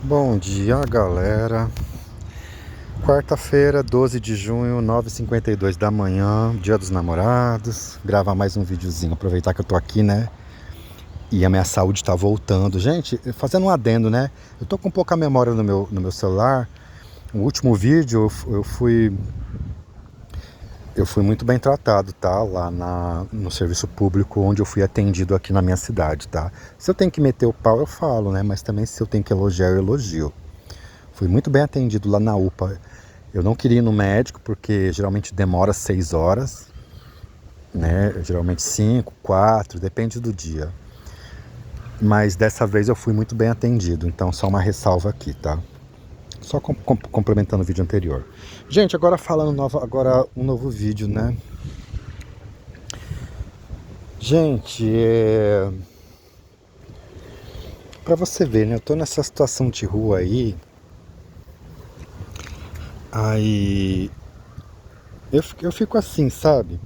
Bom dia, galera. Quarta-feira, 12 de junho, 9h52 da manhã, Dia dos Namorados. Gravar mais um videozinho, aproveitar que eu tô aqui, né? E a minha saúde tá voltando. Gente, fazendo um adendo, né? Eu tô com pouca memória no meu celular. O último vídeo eu fui muito bem tratado, tá? Lá no serviço público onde eu fui atendido aqui na minha cidade, tá? Se eu tenho que meter o pau, eu falo, né? Mas também se eu tenho que elogiar, eu elogio. Fui muito bem atendido lá na UPA. Eu não queria ir no médico porque geralmente demora 6 horas, né? Geralmente 5, 4, depende do dia. Mas dessa vez eu fui muito bem atendido, então só uma ressalva aqui, tá? Só complementando o vídeo anterior. Gente, agora falando agora um novo vídeo, né? Gente, pra você ver, né? Eu tô nessa situação de rua aí eu fico assim, sabe?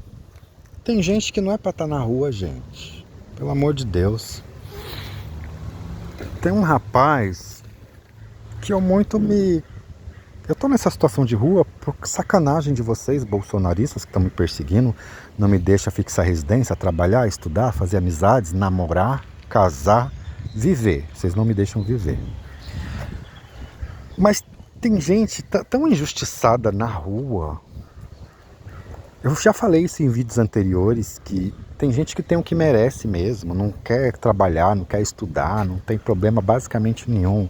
Tem gente que não é pra estar na rua, gente. Pelo amor de Deus. Tem um rapaz que eu tô nessa situação de rua por sacanagem de vocês, bolsonaristas, que estão me perseguindo. Não me deixam fixar residência, trabalhar, estudar, fazer amizades, namorar, casar, viver. Vocês não me deixam viver. Mas tem gente tão injustiçada na rua. Eu já falei isso em vídeos anteriores, que tem gente que tem o que merece mesmo, não quer trabalhar, não quer estudar, não tem problema basicamente nenhum.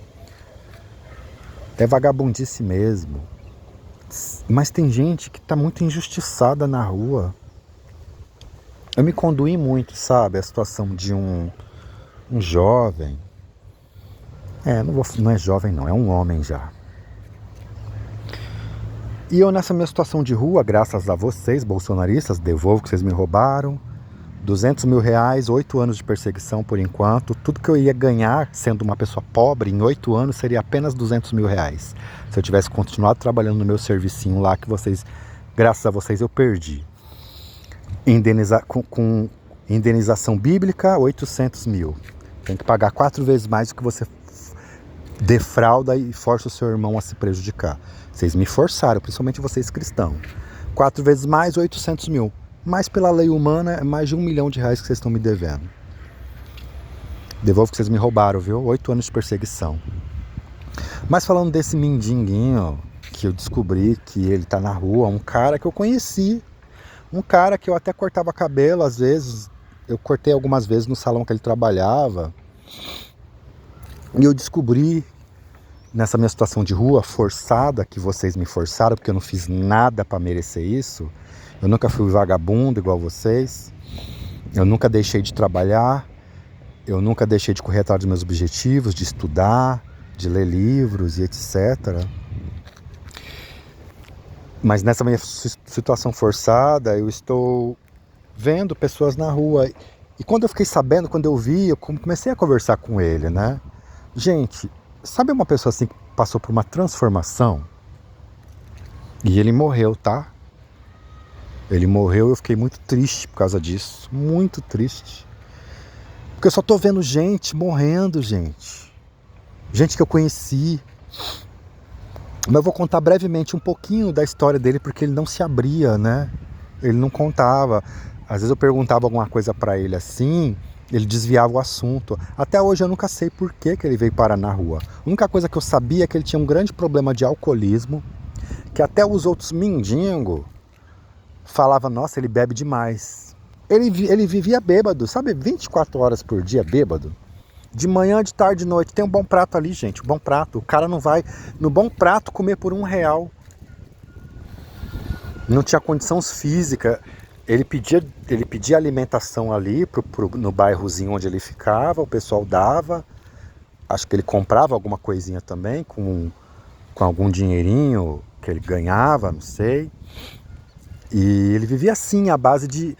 É vagabundice mesmo. Mas tem gente que tá muito injustiçada na rua. Eu me conduí muito, sabe? A situação de um jovem. Não é jovem não, é um homem já. E eu nessa minha situação de rua, graças a vocês, bolsonaristas, devolvo que vocês me roubaram. 200 mil reais, 8 anos de perseguição por enquanto. Tudo que eu ia ganhar sendo uma pessoa pobre em 8 anos seria apenas 200 mil reais. Se eu tivesse continuado trabalhando no meu servicinho lá, que vocês, graças a vocês, eu perdi. Com indenização bíblica, 800 mil. Tem que pagar 4 vezes mais do que você defrauda e força o seu irmão a se prejudicar. Vocês me forçaram, principalmente vocês cristãos. 4 vezes mais, 800 mil. Mas pela lei humana é mais de R$1 milhão que vocês estão me devendo. Devolvo que vocês me roubaram, viu? 8 anos de perseguição. Mas falando desse mendigo que eu descobri que ele tá na rua, um cara que eu conheci, um cara que eu até cortava cabelo às vezes, eu cortei algumas vezes no salão que ele trabalhava, e eu descobri nessa minha situação de rua forçada, que vocês me forçaram, porque eu não fiz nada para merecer isso. Eu nunca fui vagabundo igual vocês. Eu nunca deixei de trabalhar. Eu nunca deixei de correr atrás dos meus objetivos, de estudar, de ler livros e etc. Mas nessa minha situação forçada, eu estou vendo pessoas na rua. E quando eu fiquei sabendo, quando eu vi, eu comecei a conversar com ele, né? Gente, sabe uma pessoa assim que passou por uma transformação? E ele morreu, tá? Ele morreu e eu fiquei muito triste por causa disso. Muito triste. Porque eu só tô vendo gente morrendo, gente. Gente que eu conheci. Mas eu vou contar brevemente um pouquinho da história dele, porque ele não se abria, né? Ele não contava. Às vezes eu perguntava alguma coisa pra ele assim, ele desviava o assunto. Até hoje eu nunca sei por que ele veio parar na rua. A única coisa que eu sabia é que ele tinha um grande problema de alcoolismo, que até os outros mendigos falavam, nossa, ele bebe demais. Ele vivia bêbado, sabe? 24 horas por dia bêbado. De manhã, de tarde, de noite. Tem um bom prato ali, gente. Um bom prato. O cara não vai no bom prato comer por R$1. Não tinha condições físicas. Ele pedia alimentação ali no bairrozinho onde ele ficava. O pessoal dava. Acho que ele comprava alguma coisinha também com algum dinheirinho que ele ganhava, não sei. E ele vivia assim, à base de...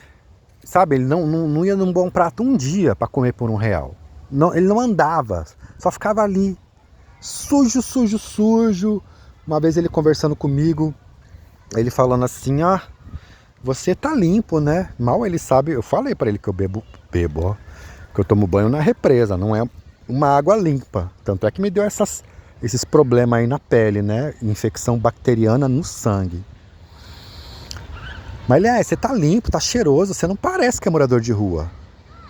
Sabe, ele não ia num bom prato um dia para comer por R$1. Não, ele não andava, só ficava ali, sujo, sujo, sujo. Uma vez ele conversando comigo, ele falando assim, ó, você tá limpo, né? Mal ele sabe, eu falei para ele que eu bebo, ó, que eu tomo banho na represa, não é uma água limpa. Tanto é que me deu esses problemas aí na pele, né? Infecção bacteriana no sangue. Mas ele, você tá limpo, tá cheiroso, você não parece que é morador de rua.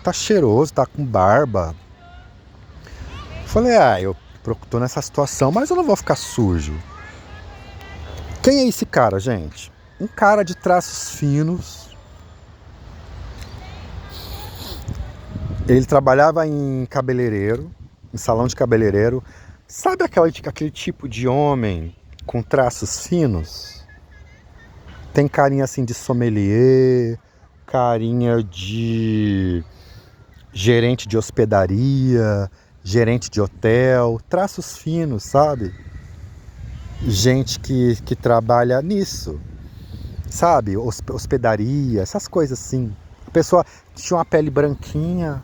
Tá cheiroso, tá com barba. Falei, eu tô nessa situação, mas eu não vou ficar sujo. Quem é esse cara, gente? Um cara de traços finos. Ele trabalhava em cabeleireiro, em salão de cabeleireiro. Sabe aquele tipo de homem com traços finos? Tem carinha assim de sommelier, carinha de gerente de hospedaria, gerente de hotel, traços finos, sabe? Gente que trabalha nisso, sabe? Hospedaria, essas coisas assim. A pessoa tinha uma pele branquinha,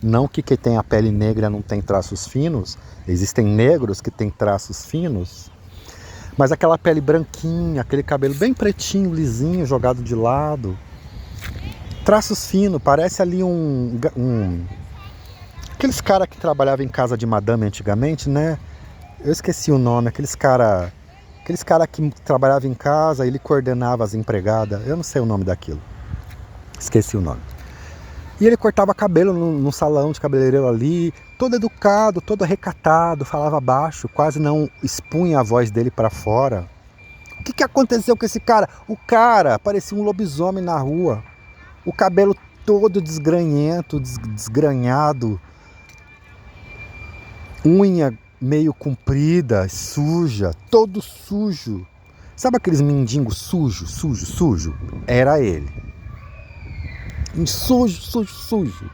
não que quem tem a pele negra não tem traços finos, existem negros que têm traços finos, mas aquela pele branquinha, aquele cabelo bem pretinho, lisinho, jogado de lado, traços finos, parece ali aqueles caras que trabalhavam em casa de madame antigamente, né? Eu esqueci o nome, aqueles cara que trabalhavam em casa, ele coordenava as empregadas, eu não sei o nome daquilo, esqueci o nome. E ele cortava cabelo num salão de cabeleireiro ali, todo educado, todo recatado, falava baixo, quase não expunha a voz dele para fora. O que aconteceu com esse cara? O cara parecia um lobisomem na rua, o cabelo todo desgranhento, desgranhado, unha meio comprida, suja, todo sujo. Sabe aqueles mendigos sujo? Era ele. Sujo.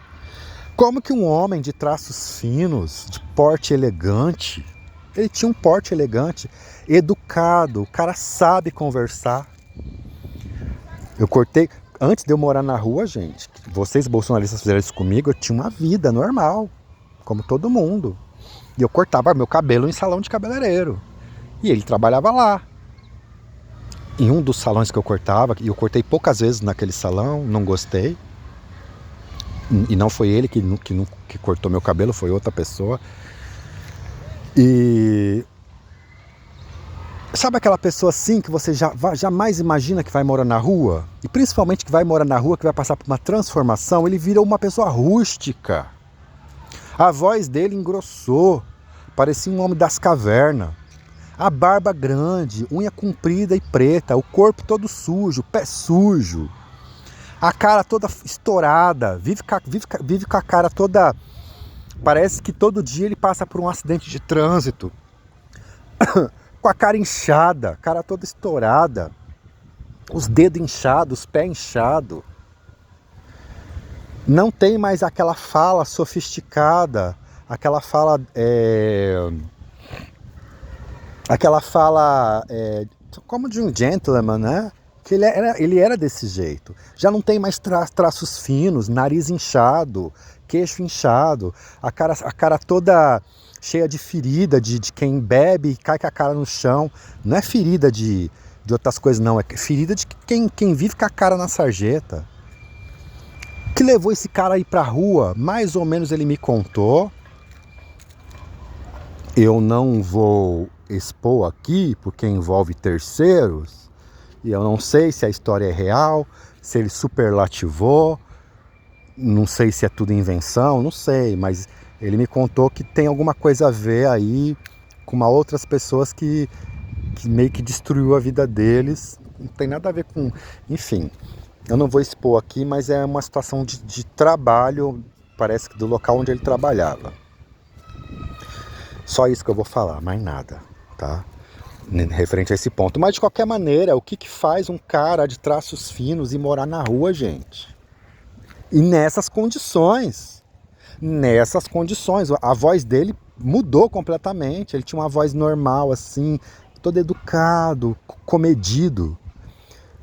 Como que um homem de traços finos, de porte elegante, ele tinha um porte elegante, educado, o cara sabe conversar. Eu cortei, antes de eu morar na rua, gente, vocês bolsonaristas fizeram isso comigo, eu tinha uma vida normal, como todo mundo. E eu cortava meu cabelo em salão de cabeleireiro. E ele trabalhava lá. Em um dos salões que eu cortava, e eu cortei poucas vezes naquele salão, não gostei. E não foi ele que cortou meu cabelo, foi outra pessoa. E sabe aquela pessoa assim que você jamais imagina que vai morar na rua? E principalmente que vai morar na rua, que vai passar por uma transformação, ele virou uma pessoa rústica. A voz dele engrossou, parecia um homem das cavernas. A barba grande, unha comprida e preta, o corpo todo sujo, pé sujo. A cara toda estourada, vive com a cara toda... Parece que todo dia ele passa por um acidente de trânsito. Com a cara inchada, cara toda estourada. Os dedos inchados, os pés inchados. Não tem mais aquela fala sofisticada, aquela fala... como de um gentleman, né? Que ele era desse jeito. Já não tem mais traços finos, nariz inchado, queixo inchado, a cara toda cheia de ferida, de quem bebe e cai com a cara no chão. Não é ferida de outras coisas, não. É ferida de quem vive com a cara na sarjeta. O que levou esse cara aí pra rua? Mais ou menos ele me contou. Eu não vou expor aqui, porque envolve terceiros. E eu não sei se a história é real, se ele superlativou, não sei se é tudo invenção, não sei, mas ele me contou que tem alguma coisa a ver aí com outras pessoas que meio que destruiu a vida deles, não tem nada a ver com... Enfim, eu não vou expor aqui, mas é uma situação de trabalho, parece que do local onde ele trabalhava. Só isso que eu vou falar, mais nada, tá? Referente a esse ponto. Mas de qualquer maneira, o que faz um cara de traços finos ir morar na rua, gente? E nessas condições, a voz dele mudou completamente. Ele tinha uma voz normal, assim, todo educado, comedido.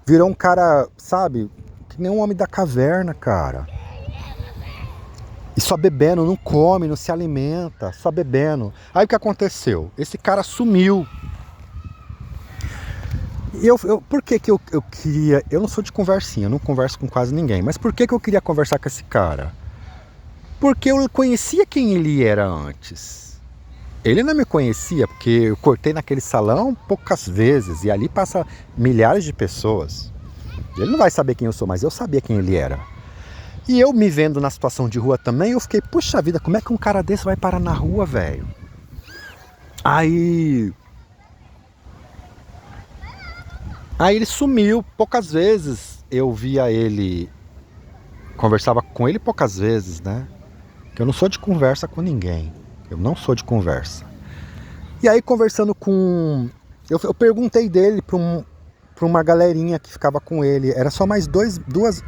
Virou um cara, sabe, que nem um homem da caverna, cara. E só bebendo, não come, não se alimenta, só bebendo. Aí o que aconteceu? Esse cara sumiu. E por que eu queria... Eu não sou de conversinha, eu não converso com quase ninguém. Mas por que eu queria conversar com esse cara? Porque eu conhecia quem ele era antes. Ele não me conhecia, porque eu cortei naquele salão poucas vezes, e ali passa milhares de pessoas. Ele não vai saber quem eu sou, mas eu sabia quem ele era. E eu me vendo na situação de rua também, eu fiquei, puxa vida, como é que um cara desse vai parar na rua, velho? Aí ele sumiu poucas vezes. Eu via ele, conversava com ele poucas vezes, né? Que eu não sou de conversa com ninguém. Eu não sou de conversa. E aí conversando com... Eu perguntei dele pra uma galerinha que ficava com ele. Era só mais duas,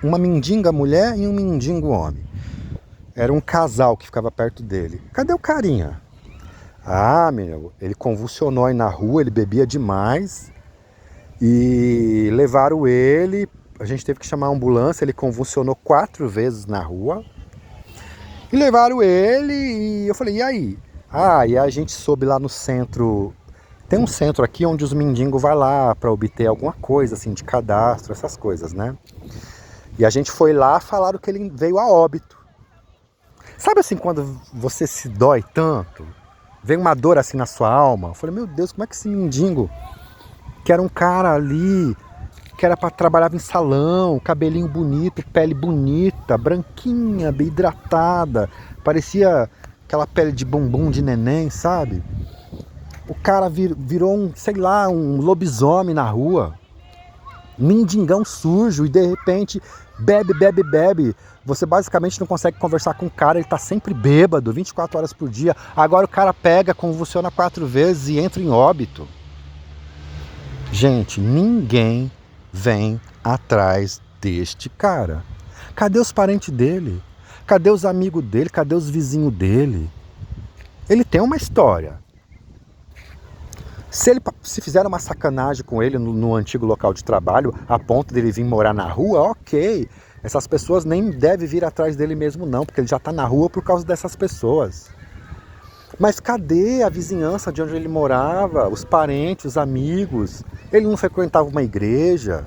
uma mendiga mulher e um mendigo homem. Era um casal que ficava perto dele. Cadê o carinha? Ah, meu, ele convulsionou aí na rua, ele bebia demais. E levaram ele, a gente teve que chamar a ambulância, ele convulsionou 4 vezes na rua. E levaram ele e eu falei, e aí? Ah, e a gente soube lá no centro, tem um centro aqui onde os mendigos vão lá para obter alguma coisa, assim, de cadastro, essas coisas, né? E a gente foi lá, falaram que ele veio a óbito. Sabe assim, quando você se dói tanto, vem uma dor assim na sua alma? Eu falei, meu Deus, como é que esse mendigo, que era um cara ali, que era para trabalhar em salão, cabelinho bonito, pele bonita, branquinha, bem hidratada, parecia aquela pele de bumbum de neném, sabe? O cara virou um, sei lá, um lobisomem na rua, mendigão sujo, e de repente bebe. Você basicamente não consegue conversar com o cara, ele tá sempre bêbado, 24 horas por dia. Agora o cara pega, convulsiona 4 vezes e entra em óbito. Gente, ninguém vem atrás deste cara. Cadê os parentes dele? Cadê os amigos dele? Cadê os vizinhos dele? Ele tem uma história. Se fizeram uma sacanagem com ele no antigo local de trabalho, a ponto dele vir morar na rua, ok. Essas pessoas nem devem vir atrás dele mesmo não, porque ele já está na rua por causa dessas pessoas. Mas cadê a vizinhança de onde ele morava? Os parentes, os amigos? Ele não frequentava uma igreja?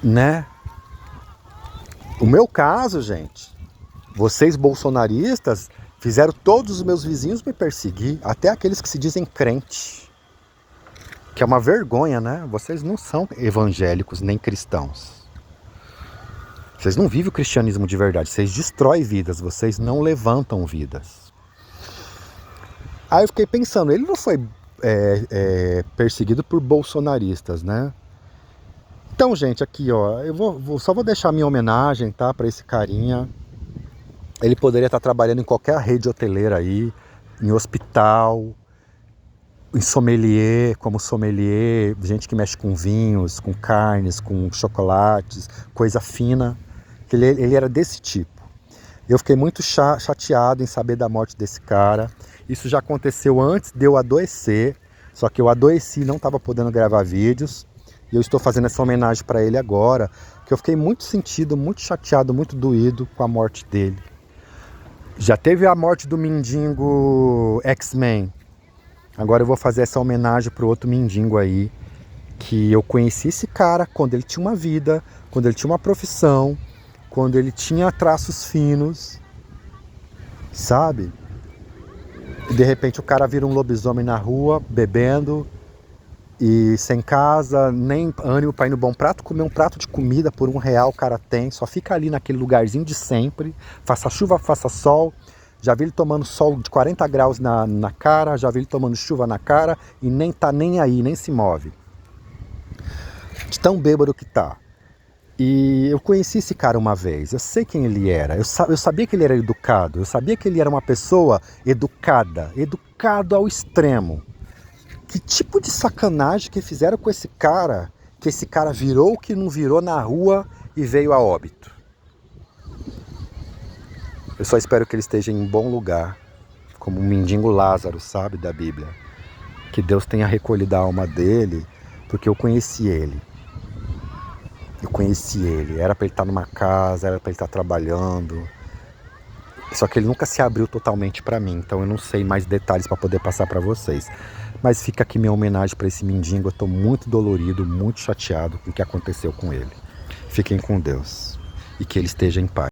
Né? O meu caso, gente, vocês bolsonaristas fizeram todos os meus vizinhos me perseguir, até aqueles que se dizem crente. Que é uma vergonha, né? Vocês não são evangélicos nem cristãos. Vocês não vivem o cristianismo de verdade, vocês destroem vidas, vocês não levantam vidas. Aí eu fiquei pensando, ele não foi perseguido por bolsonaristas, né? Então, gente, aqui, ó, só vou deixar minha homenagem, tá, para esse carinha. Ele poderia estar trabalhando em qualquer rede hoteleira aí, em hospital, em sommelier, como sommelier, gente que mexe com vinhos, com carnes, com chocolates, coisa fina. Ele era desse tipo. Eu fiquei muito chateado em saber da morte desse cara. Isso já aconteceu antes de eu adoecer, só que eu adoeci e não estava podendo gravar vídeos. E eu estou fazendo essa homenagem para ele agora, que eu fiquei muito sentido, muito chateado, muito doído com a morte dele. Já teve a morte do mendigo X-Men. Agora eu vou fazer essa homenagem pro outro mendigo aí, que eu conheci esse cara quando ele tinha uma vida, quando ele tinha uma profissão, quando ele tinha traços finos, sabe? E de repente o cara vira um lobisomem na rua, bebendo e sem casa, nem ânimo para ir no Bom Prato, comer um prato de comida por R$1 o cara tem, só fica ali naquele lugarzinho de sempre, faça chuva, faça sol. Já vi ele tomando sol de 40 graus na cara, já vi ele tomando chuva na cara e nem tá nem aí, nem se move. De tão bêbado que tá. E eu conheci esse cara uma vez, eu sei quem ele era, eu sabia que ele era educado, eu sabia que ele era uma pessoa educada, educado ao extremo. Que tipo de sacanagem que fizeram com esse cara, que esse cara virou o que não virou na rua e veio a óbito. Eu só espero que ele esteja em bom lugar, como um mendigo Lázaro, sabe, da Bíblia. Que Deus tenha recolhido a alma dele, porque eu conheci ele. Era para ele estar numa casa, era para ele estar trabalhando. Só que ele nunca se abriu totalmente para mim, então eu não sei mais detalhes para poder passar para vocês. Mas fica aqui minha homenagem para esse mendigo, eu estou muito dolorido, muito chateado com o que aconteceu com ele. Fiquem com Deus e que ele esteja em paz.